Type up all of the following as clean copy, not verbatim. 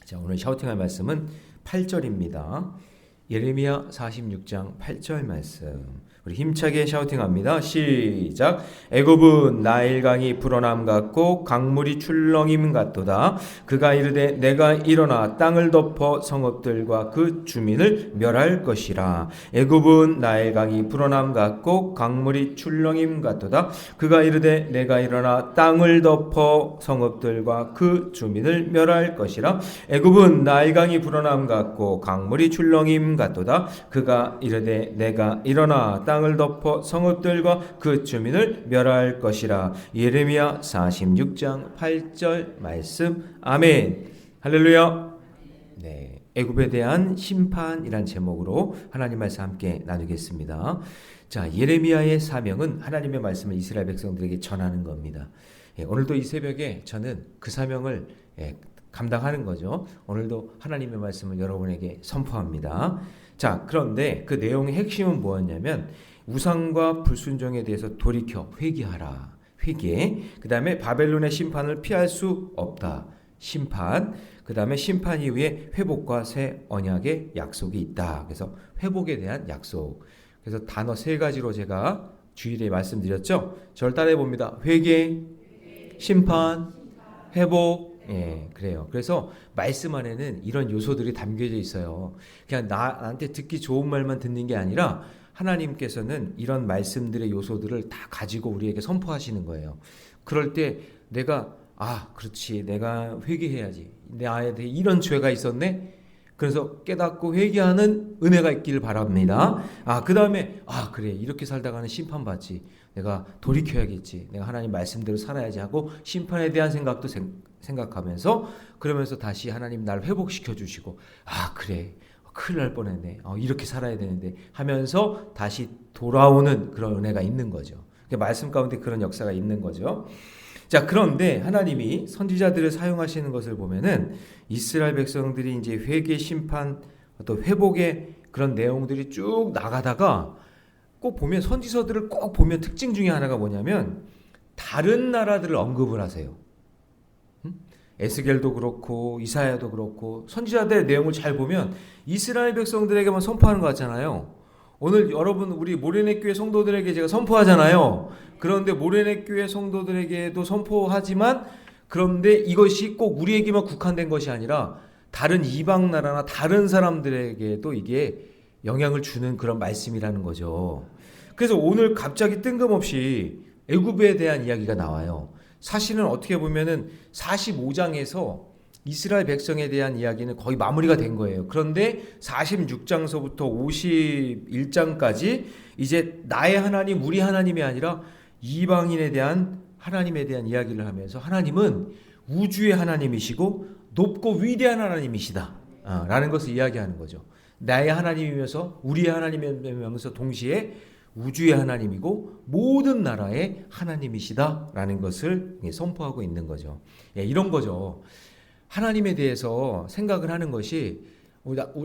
자, 오늘 샤우팅할 말씀은 8절입니다. 예레미야 46장 8절 말씀. 우리 힘차게 샤우팅합니다. 시작. 애굽은 나일강이 불어남 같고 강물이 출렁임 같도다. 그가 이르되 내가 일어나 땅을 덮어 성읍들과 그 주민을 멸할 것이라. 애굽은 나일강이 불어남 같고 강물이 출렁임 같도다. 그가 이르되 내가 일어나 땅을 덮어 성읍들과 그 주민을 멸할 것이라. 애굽은 나일강이 불어남 같고 강물이 출렁임 같도다. 그가 이르되 내가 일어나 땅을 덮어 성읍들과 그 주민을 멸할 것이라. 예레미야 46장 8절 말씀. 아멘. 할렐루야. 네, 애굽에 대한 심판이란 제목으로 하나님 말씀 함께 나누겠습니다. 자, 예레미야의 사명은 하나님의 말씀을 이스라엘 백성들에게 전하는 겁니다. 오늘도 이 새벽에 저는 그 사명을 감당하는 거죠. 오늘도 하나님의 말씀을 여러분에게 선포합니다. 자, 그런데 그 내용의 핵심은 뭐였냐면 우상과 불순종에 대해서 돌이켜 회개하라. 회개. 그 다음에 바벨론의 심판을 피할 수 없다. 심판. 그 다음에 심판 이후에 회복과 새 언약의 약속이 있다. 그래서 회복에 대한 약속. 그래서 단어 세 가지로 제가 주일에 말씀드렸죠. 저를 따라해 봅니다. 회개, 심판, 회복. 예, 그래요. 그래서 말씀 안에는 이런 요소들이 담겨져 있어요. 그냥 나한테 듣기 좋은 말만 듣는 게 아니라 하나님께서는 이런 말씀들의 요소들을 다 가지고 우리에게 선포하시는 거예요. 그럴 때 내가 그렇지, 내가 회개해야지. 나에 대해 이런 죄가 있었네. 그래서 깨닫고 회개하는 은혜가 있기를 바랍니다. 그 다음에 그래, 이렇게 살다가는 심판받지. 내가 돌이켜야겠지. 내가 하나님 말씀대로 살아야지 하고 심판에 대한 생각도 생각하면서 그러면서 다시 하나님 날 회복시켜 주시고 그래, 큰일 날 뻔했네. 이렇게 살아야 되는데 하면서 다시 돌아오는 그런 은혜가 있는 거죠. 말씀 가운데 그런 역사가 있는 거죠. 자, 그런데 하나님이 선지자들을 사용하시는 것을 보면은 이스라엘 백성들이 이제 회개, 심판, 또 회복의 그런 내용들이 쭉 나가다가 꼭 보면 선지서들을 꼭 보면 특징 중에 하나가 뭐냐면 다른 나라들을 언급을 하세요. 에스겔도 그렇고 이사야도 그렇고 선지자들의 내용을 잘 보면 이스라엘 백성들에게만 선포하는 것 같잖아요. 오늘 여러분 우리 모래내 교회 성도들에게 제가 선포하잖아요. 그런데 모래내 교회 성도들에게도 선포하지만 그런데 이것이 꼭 우리에게만 국한된 것이 아니라 다른 이방 나라나 다른 사람들에게도 이게 영향을 주는 그런 말씀이라는 거죠. 그래서 오늘 갑자기 뜬금없이 애굽에 대한 이야기가 나와요. 사실은 어떻게 보면은 45장에서 이스라엘 백성에 대한 이야기는 거의 마무리가 된 거예요. 그런데 46장서부터 51장까지 이제 나의 하나님, 우리 하나님이 아니라 이방인에 대한 하나님에 대한 이야기를 하면서 하나님은 우주의 하나님이시고 높고 위대한 하나님이시다 라는 것을 이야기하는 거죠. 나의 하나님이면서 우리의 하나님이면서 동시에 우주의 하나님이고 모든 나라의 하나님이시다라는 것을 선포하고 있는 거죠. 이런 거죠. 하나님에 대해서 생각을 하는 것이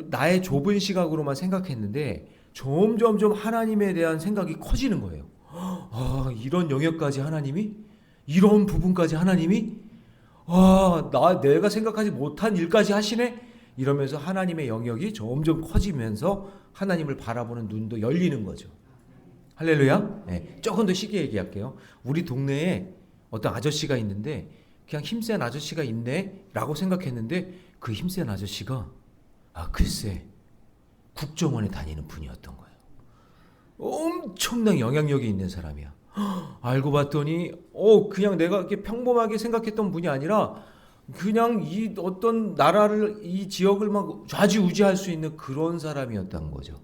나의 좁은 시각으로만 생각했는데 점점 하나님에 대한 생각이 커지는 거예요. 이런 영역까지 하나님이? 이런 부분까지 하나님이? 내가 생각하지 못한 일까지 하시네? 이러면서 하나님의 영역이 점점 커지면서 하나님을 바라보는 눈도 열리는 거죠. 할렐루야. 조금 더 쉽게 얘기할게요. 우리 동네에 어떤 아저씨가 있는데 그냥 힘센 아저씨가 있네 라고 생각했는데 그 힘센 아저씨가 글쎄 국정원에 다니는 분이었던 거예요. 엄청난 영향력이 있는 사람이야. 알고 봤더니 그냥 내가 이렇게 평범하게 생각했던 분이 아니라 그냥 이 어떤 나라를 이 지역을 막 좌지우지할 수 있는 그런 사람이었던 거죠.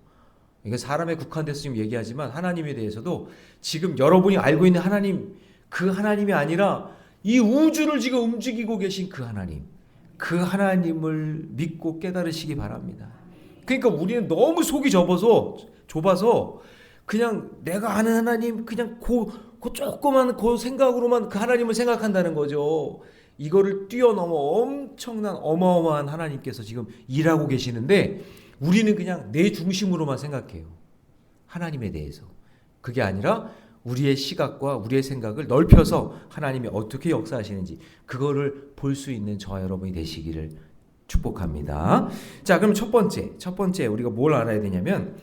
이게 사람에 국한돼서 지금 얘기하지만 하나님에 대해서도 지금 여러분이 알고 있는 하나님, 그 하나님이 아니라 이 우주를 지금 움직이고 계신 그 하나님, 그 하나님을 믿고 깨달으시기 바랍니다. 그러니까 우리는 너무 속이 좁아서 그냥 내가 아는 하나님, 그냥 그 조그만 그 생각으로만 그 하나님을 생각한다는 거죠. 이거를 뛰어넘어 엄청난 어마어마한 하나님께서 지금 일하고 계시는데 우리는 그냥 내 중심으로만 생각해요. 하나님에 대해서. 그게 아니라 우리의 시각과 우리의 생각을 넓혀서 하나님이 어떻게 역사하시는지 그거를 볼 수 있는 저와 여러분이 되시기를 축복합니다. 자, 그럼 첫 번째 우리가 뭘 알아야 되냐면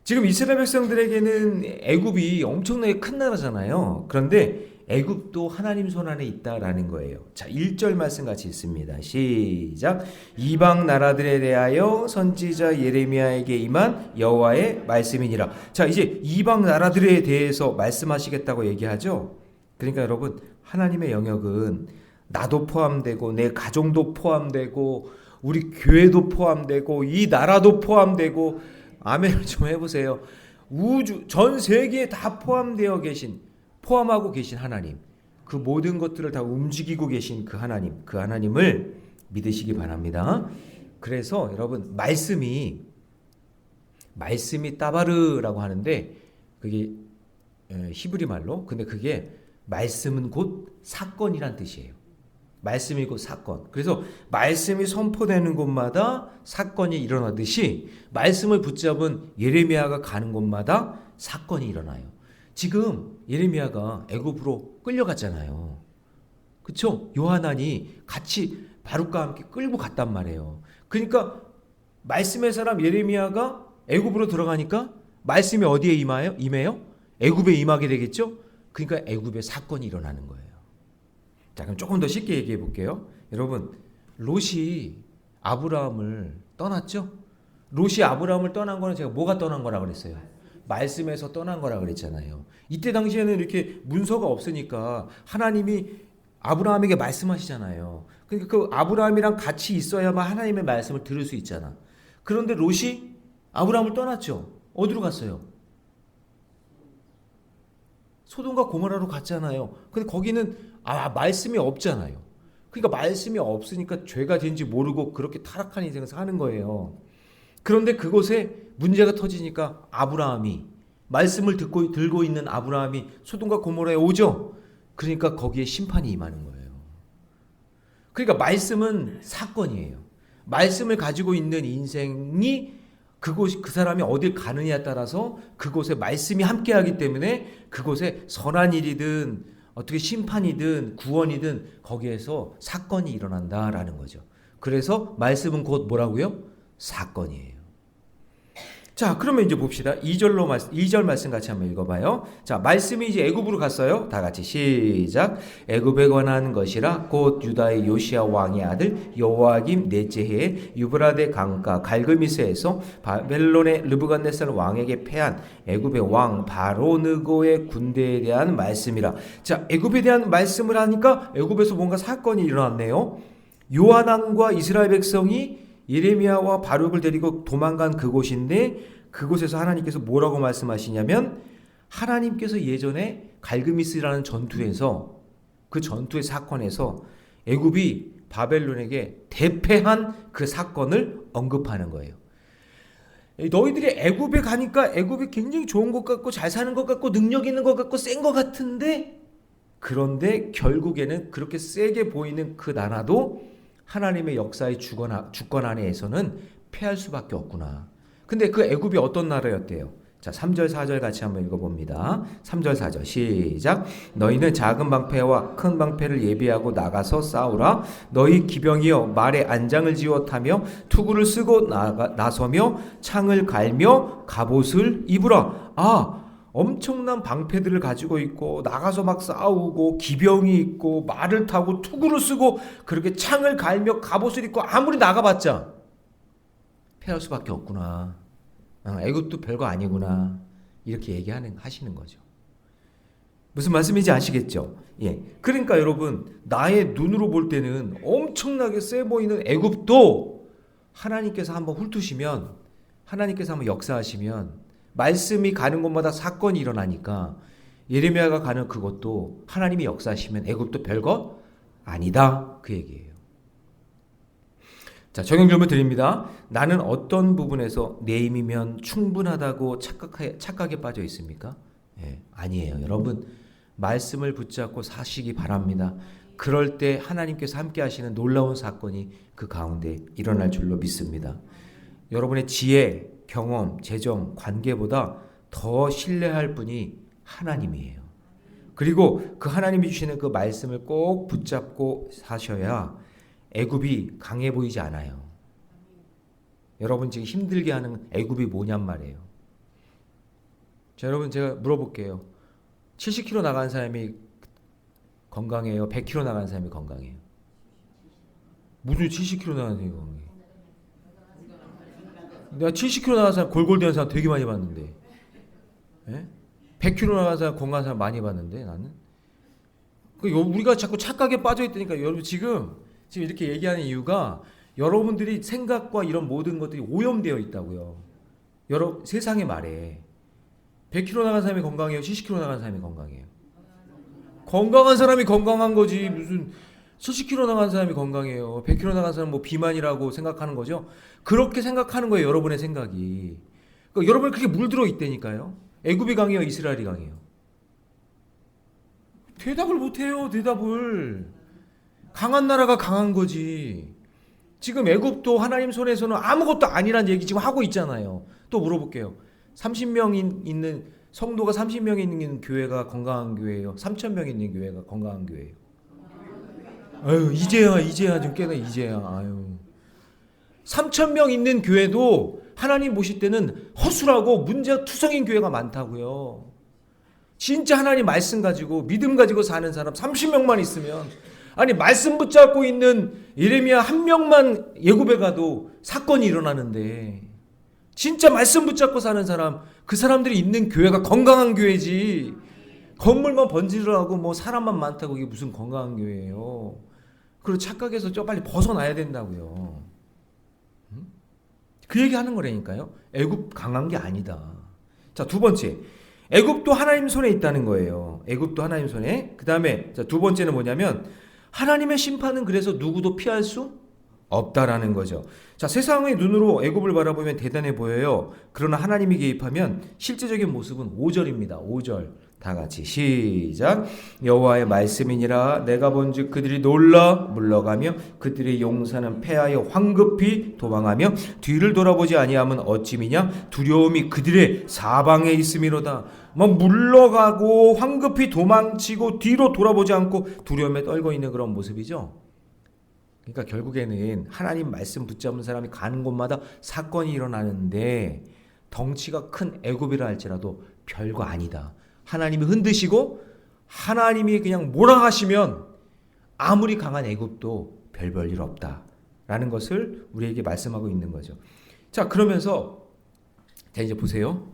지금 이스라엘 백성들에게는 애굽이 엄청나게 큰 나라잖아요. 그런데 애굽도 하나님 손 안에 있다라는 거예요. 자, 1절 말씀 같이 있습니다. 시작. 이방 나라들에 대하여 선지자 예레미야에게 임한 여호와의 말씀이니라. 자, 이제 이방 나라들에 대해서 말씀하시겠다고 얘기하죠. 그러니까 여러분, 하나님의 영역은 나도 포함되고 내 가정도 포함되고 우리 교회도 포함되고 이 나라도 포함되고, 아멘을 좀 해보세요. 우주 전 세계에 다 포함하고 계신 하나님, 그 모든 것들을 다 움직이고 계신 그 하나님을 믿으시기 바랍니다. 그래서 여러분, 말씀이 따바르라고 하는데 그게 히브리 말로, 근데 그게 말씀은 곧 사건이란 뜻이에요. 말씀이 곧 사건. 그래서 말씀이 선포되는 곳마다 사건이 일어나듯이 말씀을 붙잡은 예레미야가 가는 곳마다 사건이 일어나요. 지금 예레미야가 애굽으로 끌려갔잖아요. 그렇죠? 요하난이 같이 바룩과 함께 끌고 갔단 말이에요. 그러니까 말씀의 사람 예레미야가 애굽으로 들어가니까 말씀이 어디에 임해요? 애굽에 임하게 되겠죠? 그러니까 애굽에 사건이 일어나는 거예요. 자, 그럼 조금 더 쉽게 얘기해 볼게요. 여러분, 롯이 아브라함을 떠났죠? 롯이 아브라함을 떠난 거는 제가 뭐가 떠난 거라고 그랬어요? 말씀에서 떠난 거라고 그랬잖아요. 이때 당시에는 이렇게 문서가 없으니까 하나님이 아브라함에게 말씀하시잖아요. 그러니까 그 아브라함이랑 같이 있어야만 하나님의 말씀을 들을 수 있잖아. 그런데 롯이 아브라함을 떠났죠. 어디로 갔어요? 소돔과 고모라로 갔잖아요. 근데 거기는 말씀이 없잖아요. 그러니까 말씀이 없으니까 죄가 된지 모르고 그렇게 타락한 인생을 사는 거예요. 그런데 그곳에 문제가 터지니까 아브라함이, 말씀을 들고 있는 아브라함이 소돔과 고모라에 오죠. 그러니까 거기에 심판이 임하는 거예요. 그러니까 말씀은 사건이에요. 말씀을 가지고 있는 인생이 그 사람이 어딜 가느냐에 따라서 그곳에 말씀이 함께하기 때문에 그곳에 선한 일이든 어떻게 심판이든 구원이든 거기에서 사건이 일어난다라는 거죠. 그래서 말씀은 곧 뭐라고요? 사건이에요. 자, 그러면 이제 봅시다. 2절 말씀 같이 한번 읽어봐요. 자, 말씀이 이제 애굽으로 갔어요. 다 같이 시작. 애굽에 관한 것이라 곧 유다의 요시야 왕의 아들 여호야김 넷째 해에 유브라데 강가 갈그미스에서 바벨론의 르브갓네살 왕에게 패한 애굽의 왕 바로느고의 군대에 대한 말씀이라. 자, 애굽에 대한 말씀을 하니까 애굽에서 뭔가 사건이 일어났네요. 요하난과 이스라엘 백성이 예레미야와 바룩을 데리고 도망간 그곳인데, 그곳에서 하나님께서 뭐라고 말씀하시냐면, 하나님께서 예전에 갈그미스라는 전투에서, 그 전투의 사건에서 애굽이 바벨론에게 대패한 그 사건을 언급하는 거예요. 너희들이 애굽에 가니까 애굽이 굉장히 좋은 것 같고 잘 사는 것 같고 능력 있는 것 같고 센 것 같은데, 그런데 결국에는 그렇게 세게 보이는 그 나라도 하나님의 역사의 주권 안에서는 패할 수밖에 없구나. 근데 그 애굽이 어떤 나라였대요? 자, 3절 4절 같이 한번 읽어봅니다. 3절 4절 시작. 너희는 작은 방패와 큰 방패를 예비하고 나가서 싸우라. 너희 기병이여 말에 안장을 지어 타며 투구를 쓰고 나서며 창을 갈며 갑옷을 입으라. 엄청난 방패들을 가지고 있고 나가서 막 싸우고 기병이 있고 말을 타고 투구를 쓰고 그렇게 창을 갈며 갑옷을 입고 아무리 나가봤자 패할 수밖에 없구나. 애굽도 별거 아니구나. 이렇게 하시는 거죠. 무슨 말씀인지 아시겠죠? 예. 그러니까 여러분, 나의 눈으로 볼 때는 엄청나게 세 보이는 애굽도 하나님께서 한번 훑으시면, 하나님께서 한번 역사하시면 말씀이 가는 곳마다 사건이 일어나니까 예레미야가 가는 그것도 하나님이 역사하시면 애굽도 별거 아니다, 그 얘기예요. 자, 적용 질문 드립니다. 나는 어떤 부분에서 내 힘이면 충분하다고 착각에 빠져 있습니까? 아니에요. 여러분, 말씀을 붙잡고 사시기 바랍니다. 그럴 때 하나님께서 함께 하시는 놀라운 사건이 그 가운데 일어날 줄로 믿습니다. 여러분의 지혜, 경험, 재정, 관계보다 더 신뢰할 분이 하나님이에요. 그리고 그 하나님이 주시는 그 말씀을 꼭 붙잡고 사셔야 애굽이 강해 보이지 않아요. 여러분 지금 힘들게 하는 애굽이 뭐냔 말이에요. 자, 여러분 제가 물어볼게요. 70kg 나간 사람이 건강해요? 100kg 나간 사람이 건강해요? 무슨 70kg 나간 사람이 건강해요? 내가 70kg 나간 사람 골골대는 사람 되게 많이 봤는데, 예? 100kg 나간 사람 건강한 사람 많이 봤는데 나는. 우리가 자꾸 착각에 빠져 있다니까. 여러분 지금 이렇게 얘기하는 이유가 여러분들이 생각과 이런 모든 것들이 오염되어 있다고요. 세상의 말에 100kg 나간 사람이 건강해요? 70kg 나간 사람이 건강해요? 건강한 사람이 건강한 거지. 무슨 70kg 나간 사람이 건강해요? 100kg 나간 사람 뭐 비만이라고 생각하는 거죠? 그렇게 생각하는 거예요. 여러분의 생각이. 그러니까 여러분이 그렇게 물들어 있다니까요. 애굽이 강해요? 이스라엘이 강해요? 대답을 못해요. 대답을. 강한 나라가 강한 거지. 지금 애굽도 하나님 손에서는 아무것도 아니란 얘기 지금 하고 있잖아요. 또 물어볼게요. 30명 있는 성도가 30명 있는 교회가 건강한 교회예요? 3,000명 있는 교회가 건강한 교회예요? 아유, 이제야 좀 깨나. 이제야. 아유. 3,000명 있는 교회도 하나님 보실 때는 허술하고 문제투성인 교회가 많다고요. 진짜 하나님 말씀 가지고 믿음 가지고 사는 사람 30명만 있으면, 아니 말씀 붙잡고 있는 예레미야 한 명만 예굽에 가도 사건이 일어나는데, 진짜 말씀 붙잡고 사는 사람, 그 사람들이 있는 교회가 건강한 교회지. 건물만 번지르하고 뭐 사람만 많다고 이게 무슨 건강한 교회예요. 그리고 착각해서 저 빨리 벗어나야 된다고요. 그 얘기 하는 거라니까요. 애굽 강한 게 아니다. 자, 두 번째, 애굽도 하나님 손에 있다는 거예요. 애굽도 하나님 손에. 그 다음에 두 번째는 뭐냐면 하나님의 심판은 그래서 누구도 피할 수 없다라는 거죠. 자, 세상의 눈으로 애굽을 바라보면 대단해 보여요. 그러나 하나님이 개입하면 실제적인 모습은 5절입니다. 5절 다 같이 시작. 여호와의 말씀이니라. 내가 본즉 그들이 놀라 물러가며 그들의 용사는 패하여 황급히 도망하며 뒤를 돌아보지 아니하면 어찌미냐. 두려움이 그들의 사방에 있음이로다. 막 물러가고 황급히 도망치고 뒤로 돌아보지 않고 두려움에 떨고 있는 그런 모습이죠. 그러니까 결국에는 하나님 말씀 붙잡은 사람이 가는 곳마다 사건이 일어나는데, 덩치가 큰 애굽이라 할지라도 별거 아니다. 하나님이 흔드시고 하나님이 그냥 몰아가시면 아무리 강한 애굽도 별 볼 일 없다라는 것을 우리에게 말씀하고 있는 거죠. 자, 그러면서 자, 이제 보세요.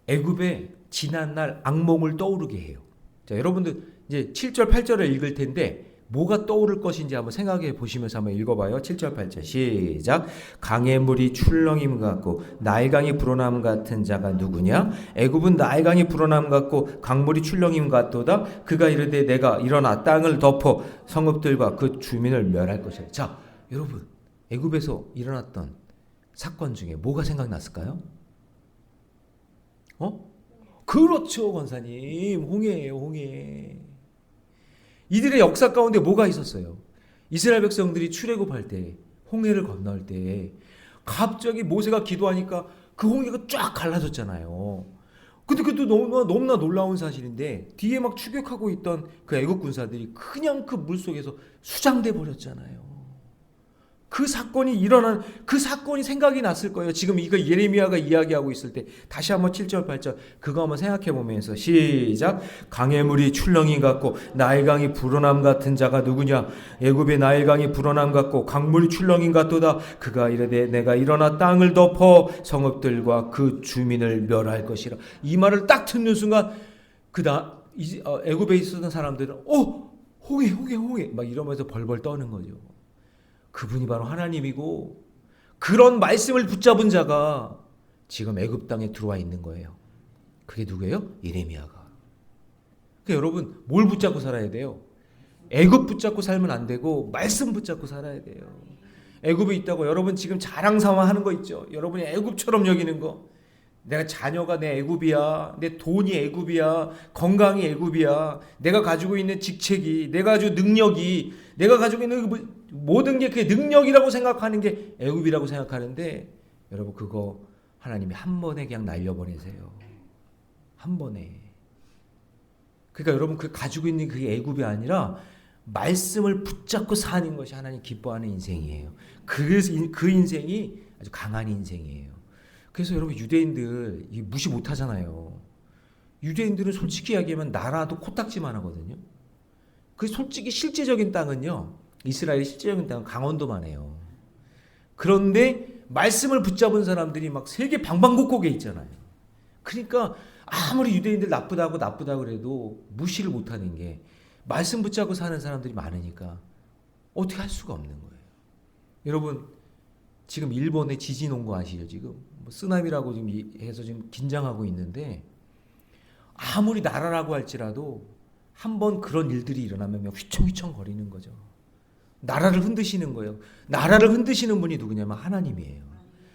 애굽의 지난날 악몽을 떠오르게 해요. 자, 여러분들 이제 7절 8절을 읽을 텐데 뭐가 떠오를 것인지 한번 생각해 보시면서 한번 읽어봐요. 7절 8절 시작. 강의 물이 출렁임 같고 나일강이 불어남 같은 자가 누구냐? 애굽은 나일강이 불어남 같고 강물이 출렁임 같도다. 그가 이르되 내가 일어나 땅을 덮어 성읍들과 그 주민을 멸할 것이다. 자, 여러분, 애굽에서 일어났던 사건 중에 뭐가 생각났을까요? 그렇죠, 권사님. 홍해예요, 홍해. 이들의 역사 가운데 뭐가 있었어요? 이스라엘 백성들이 출애굽할 때, 홍해를 건널 때 갑자기 모세가 기도하니까 그 홍해가 쫙 갈라졌잖아요. 근데 그것도 너무나 놀라운 사실인데, 뒤에 막 추격하고 있던 그 애국 군사들이 그냥 그 물속에서 수장돼 버렸잖아요. 그 사건이 그 사건이 생각이 났을 거예요. 지금 이거 예레미야가 이야기하고 있을 때 다시 한번 7절 8절 그거 한번 생각해 보면서 시작. 강의 물이 출렁이 같고 나일강이 불어남 같은 자가 누구냐? 애굽의 나일강이 불어남 같고 강물이 출렁이 같도다. 그가 이르되 내가 일어나 땅을 덮어 성읍들과 그 주민을 멸할 것이라. 이 말을 딱 듣는 순간 애굽에 있었던 사람들은 홍해 막 이러면서 벌벌 떠는 거죠. 그분이 바로 하나님이고, 그런 말씀을 붙잡은 자가 지금 애굽 땅에 들어와 있는 거예요. 그게 누구예요? 예레미야가. 그러니까 여러분, 뭘 붙잡고 살아야 돼요? 애굽 붙잡고 살면 안 되고 말씀 붙잡고 살아야 돼요. 애굽에 있다고 여러분 지금 자랑 삼아하는 거 있죠? 여러분이 애굽처럼 여기는 거. 내가 자녀가 내 애굽이야, 내 돈이 애굽이야, 건강이 애굽이야, 내가 가지고 있는 직책이, 내가 가지고 능력이, 내가 가지고 있는 모든 게 그게 능력이라고 생각하는 게 애굽이라고 생각하는데, 여러분 그거 하나님이 한 번에 그냥 날려버리세요. 한 번에. 그러니까 여러분 그 가지고 있는 그게 애굽이 아니라 말씀을 붙잡고 사는 것이 하나님 기뻐하는 인생이에요. 그 인생이 아주 강한 인생이에요. 그래서 여러분 유대인들 이 무시 못하잖아요. 유대인들은 솔직히 이야기하면 나라도 코딱지만 하거든요. 그 솔직히 실제적인 땅은요. 이스라엘의 실제적인 땅은 강원도만 해요. 그런데 말씀을 붙잡은 사람들이 막 세계 방방곡곡에 있잖아요. 그러니까 아무리 유대인들 나쁘다고 그래도 무시를 못하는 게 말씀 붙잡고 사는 사람들이 많으니까 어떻게 할 수가 없는 거예요. 여러분 지금 일본에 지진 온 거 아시죠? 지금 뭐 쓰나미라고 지금 해서 지금 긴장하고 있는데 아무리 나라라고 할지라도 한번 그런 일들이 일어나면 휘청휘청 거리는 거죠. 나라를 흔드시는 거예요. 나라를 흔드시는 분이 누구냐면 하나님이에요.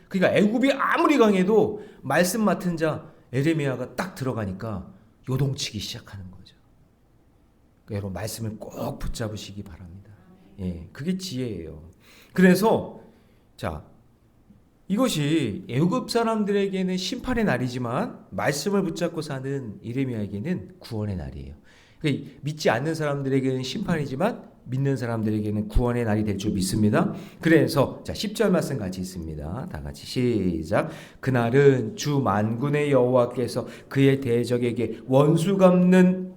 그러니까 애굽이 아무리 강해도 말씀 맡은 자 에레미야가 딱 들어가니까 요동치기 시작하는 거죠. 그러니까 여러분 말씀을 꼭 붙잡으시기 바랍니다. 예, 그게 지혜예요. 그래서 자 이것이 애굽 사람들에게는 심판의 날이지만 말씀을 붙잡고 사는 예레미야에게는 구원의 날이에요. 그러니까 믿지 않는 사람들에게는 심판이지만 믿는 사람들에게는 구원의 날이 될 줄 믿습니다. 그래서 자 10절 말씀 같이 있습니다. 다 같이 시작. 그날은 주 만군의 여호와께서 그의 대적에게 원수 갚는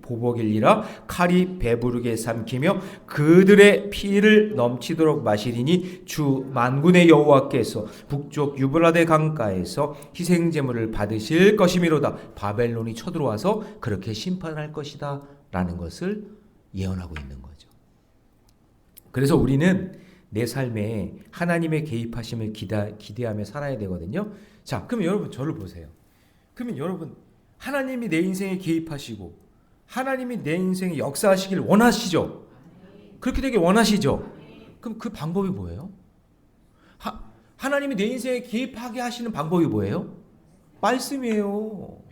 보복일이라 칼이 배부르게 삼키며 그들의 피를 넘치도록 마시리니 주 만군의 여호와께서 북쪽 유브라데 강가에서 희생 제물을 받으실 것이미로다. 바벨론이 쳐들어와서 그렇게 심판할 것이다 라는 것을 예언하고 있는 거죠. 그래서 우리는 내 삶에 하나님의 개입하심을 기대하며 살아야 되거든요. 자, 그럼 여러분 저를 보세요. 그러면 여러분 하나님이 내 인생에 개입하시고 하나님이 내 인생에 역사하시길 원하시죠? 그렇게 되길 원하시죠? 그럼 그 방법이 뭐예요? 하나님이 내 인생에 개입하게 하시는 방법이 뭐예요? 말씀이에요.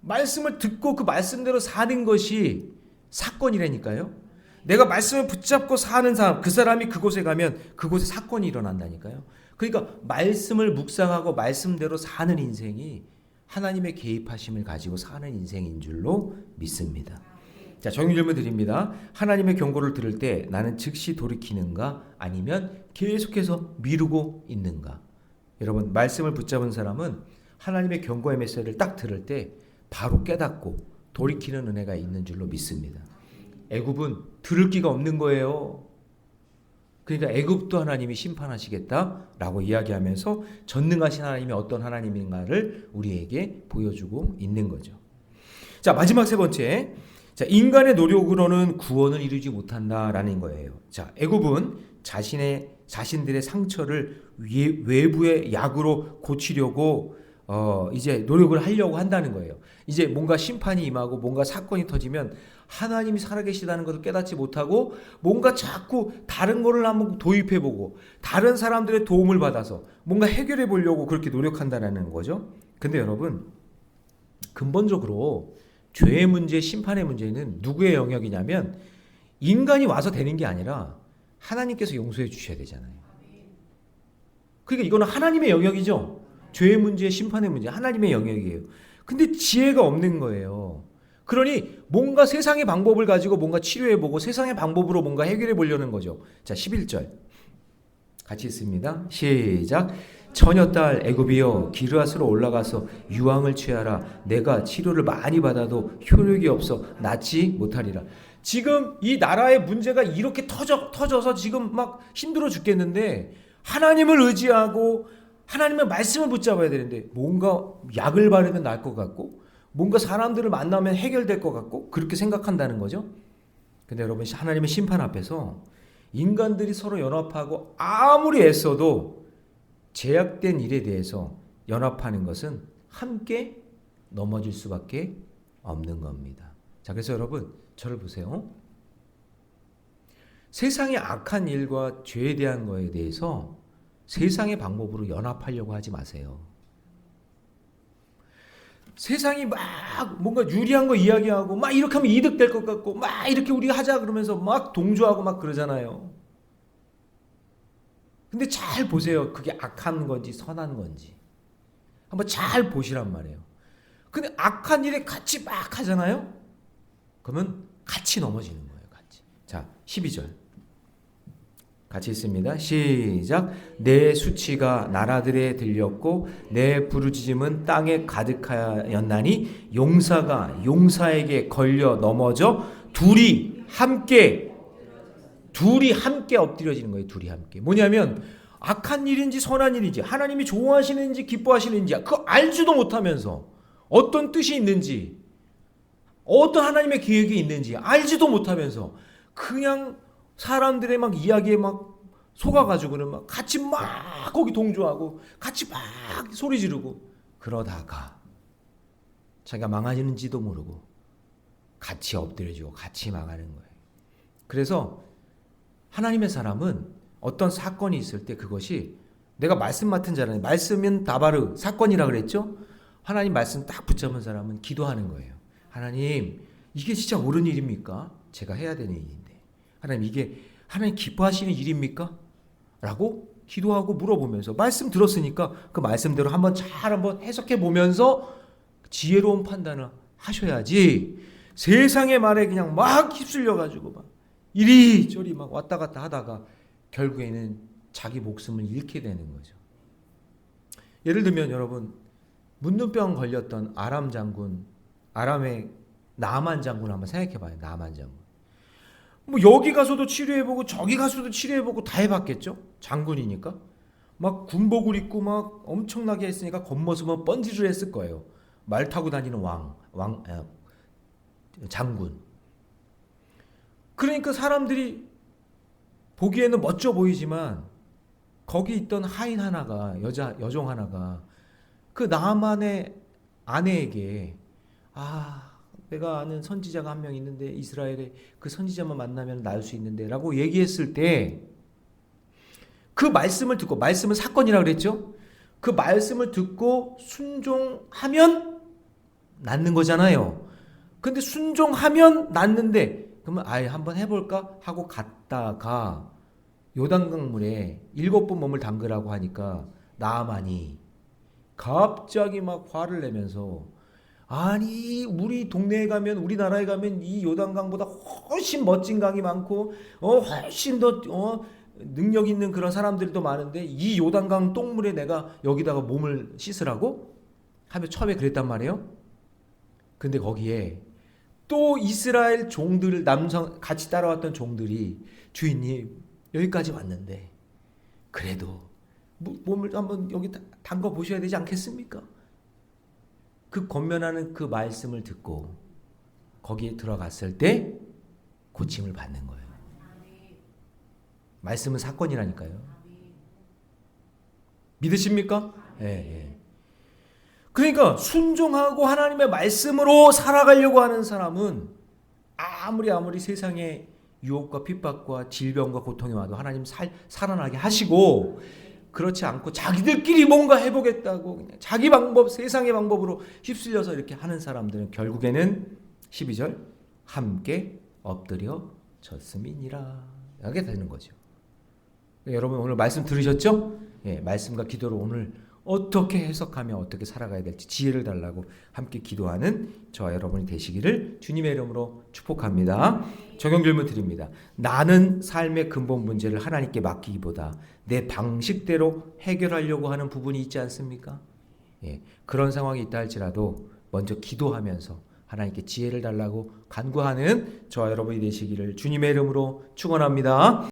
말씀을 듣고 그 말씀대로 사는 것이 사건이라니까요. 내가 말씀을 붙잡고 사는 사람, 그 사람이 그곳에 가면 그곳에 사건이 일어난다니까요. 그러니까 말씀을 묵상하고 말씀대로 사는 인생이 하나님의 개입하심을 가지고 사는 인생인 줄로 믿습니다. 자, 정의 질문 드립니다. 하나님의 경고를 들을 때 나는 즉시 돌이키는가 아니면 계속해서 미루고 있는가? 여러분 말씀을 붙잡은 사람은 하나님의 경고의 메시지를 딱 들을 때 바로 깨닫고 돌이키는 은혜가 있는 줄로 믿습니다. 애굽은 들을 기가 없는 거예요. 그러니까 애굽도 하나님이 심판하시겠다라고 이야기하면서 전능하신 하나님이 어떤 하나님인가를 우리에게 보여주고 있는 거죠. 자, 마지막 세 번째. 자, 인간의 노력으로는 구원을 이루지 못한다라는 거예요. 자, 애굽은 자신들의 상처를 외부의 약으로 고치려고 이제 노력을 하려고 한다는 거예요. 이제 뭔가 심판이 임하고 뭔가 사건이 터지면 하나님이 살아계시다는 것을 깨닫지 못하고 뭔가 자꾸 다른 거를 한번 도입해보고 다른 사람들의 도움을 받아서 뭔가 해결해 보려고 그렇게 노력한다는 거죠. 근데 여러분 근본적으로 죄의 문제, 심판의 문제는 누구의 영역이냐면 인간이 와서 되는 게 아니라 하나님께서 용서해 주셔야 되잖아요. 그러니까 이거는 하나님의 영역이죠. 죄의 문제, 심판의 문제, 하나님의 영역이에요. 근데 지혜가 없는 거예요. 그러니 뭔가 세상의 방법을 가지고 뭔가 치료해보고 세상의 방법으로 뭔가 해결해보려는 거죠. 자, 11절 같이 있습니다. 시작. 처녀딸 애굽이여 기르앗으로 올라가서 유황을 취하라. 내가 치료를 많이 받아도 효력이 없어 낫지 못하리라. 지금 이 나라의 문제가 이렇게 터져서 지금 막 힘들어 죽겠는데 하나님을 의지하고 하나님의 말씀을 붙잡아야 되는데 뭔가 약을 바르면 나을 것 같고 뭔가 사람들을 만나면 해결될 것 같고 그렇게 생각한다는 거죠. 근데 여러분 하나님의 심판 앞에서 인간들이 서로 연합하고 아무리 애써도 제약된 일에 대해서 연합하는 것은 함께 넘어질 수밖에 없는 겁니다. 자, 그래서 여러분 저를 보세요. 세상의 악한 일과 죄에 대한 거에 대해서 세상의 방법으로 연합하려고 하지 마세요. 세상이 막 뭔가 유리한 거 이야기하고 막 이렇게 하면 이득될 것 같고 막 이렇게 우리가 하자 그러면서 막 동조하고 막 그러잖아요. 근데 잘 보세요. 그게 악한 건지 선한 건지 한번 잘 보시란 말이에요. 근데 악한 일에 같이 막 하잖아요. 그러면 같이 넘어지는 거예요. 같이. 자, 12절 같이 있습니다. 시작. 내 수치가 나라들에 들렸고 내 부르짖음은 땅에 가득하였나니 용사가 용사에게 걸려 넘어져 둘이 함께 엎드려지는 거예요. 둘이 함께. 뭐냐면 악한 일인지 선한 일인지 하나님이 좋아하시는지 기뻐하시는지 그거 알지도 못하면서 어떤 뜻이 있는지 어떤 하나님의 계획이 있는지 알지도 못하면서 그냥 사람들의 막 이야기에 막 속아가지고는 막 같이 막 거기 동조하고 같이 막 소리 지르고 그러다가 자기가 망하는지도 모르고 같이 엎드려지고 같이 망하는 거예요. 그래서 하나님의 사람은 어떤 사건이 있을 때 그것이 내가 말씀 맡은 자라는 말씀은 다바르 사건이라 그랬죠. 하나님 말씀 딱 붙잡은 사람은 기도하는 거예요. 하나님 이게 진짜 옳은 일입니까? 제가 해야 되는 일인데 하나님 이게 하나님 기뻐하시는 일입니까? 라고 기도하고 물어보면서 말씀 들었으니까 그 말씀대로 한번 해석해 보면서 지혜로운 판단을 하셔야지 세상의 말에 그냥 막 휩쓸려 가지고 막 이리저리 막 왔다 갔다 하다가 결국에는 자기 목숨을 잃게 되는 거죠. 예를 들면 여러분 문둥병 걸렸던 아람 장군, 아람의 나만 장군 한번 생각해 봐요. 나만 장군. 뭐 여기 가서도 치료해보고 저기 가서도 치료해보고 다 해봤겠죠? 장군이니까. 막 군복을 입고 막 엄청나게 했으니까 겉모습은 뻔지를 했을 거예요. 말 타고 다니는 장군. 그러니까 사람들이 보기에는 멋져 보이지만 거기 있던 하인 하나가 여종 하나가 그 나만의 아내에게 내가 아는 선지자가 한 명 있는데 이스라엘에 그 선지자만 만나면 나을 수 있는데 라고 얘기했을 때 그 말씀을 듣고 말씀은 사건이라고 그랬죠. 그 말씀을 듣고 순종하면 낫는 거잖아요. 근데 순종하면 낫는데 그러면 아예 한번 해볼까 하고 갔다가 요단강 물에 7번 몸을 담그라고 하니까 나아만이 갑자기 막 화를 내면서 아니 우리 동네에 가면 우리나라에 가면 이 요단강보다 훨씬 멋진 강이 많고 훨씬 더 능력 있는 그런 사람들도 많은데 이 요단강 똥물에 내가 여기다가 몸을 씻으라고 하며 처음에 그랬단 말이에요. 근데 거기에 또 이스라엘 종들 남성 같이 따라왔던 종들이 주인님 여기까지 왔는데 그래도 몸을 한번 여기 담가 보셔야 되지 않겠습니까? 그 권면하는 그 말씀을 듣고 거기에 들어갔을 때 고침을 받는 거예요. 말씀은 사건이라니까요. 믿으십니까? 예. 그러니까 순종하고 하나님의 말씀으로 살아가려고 하는 사람은 아무리 세상에 유혹과 핍박과 질병과 고통이 와도 하나님 살아나게 하시고 그렇지 않고 자기들끼리 뭔가 해보겠다고 그냥 자기 방법 세상의 방법으로 휩쓸려서 이렇게 하는 사람들은 결국에는 12절 함께 엎드려 졌음이니라 이렇게 되는 거죠. 여러분 오늘 말씀 들으셨죠? 예, 말씀과 기도로 오늘 어떻게 해석하며 어떻게 살아가야 될지 지혜를 달라고 함께 기도하는 저와 여러분이 되시기를 주님의 이름으로 축복합니다. 적용 질문 드립니다. 나는 삶의 근본 문제를 하나님께 맡기기보다 내 방식대로 해결하려고 하는 부분이 있지 않습니까? 예, 그런 상황이 있다 할지라도 먼저 기도하면서 하나님께 지혜를 달라고 간구하는 저와 여러분이 되시기를 주님의 이름으로 축원합니다.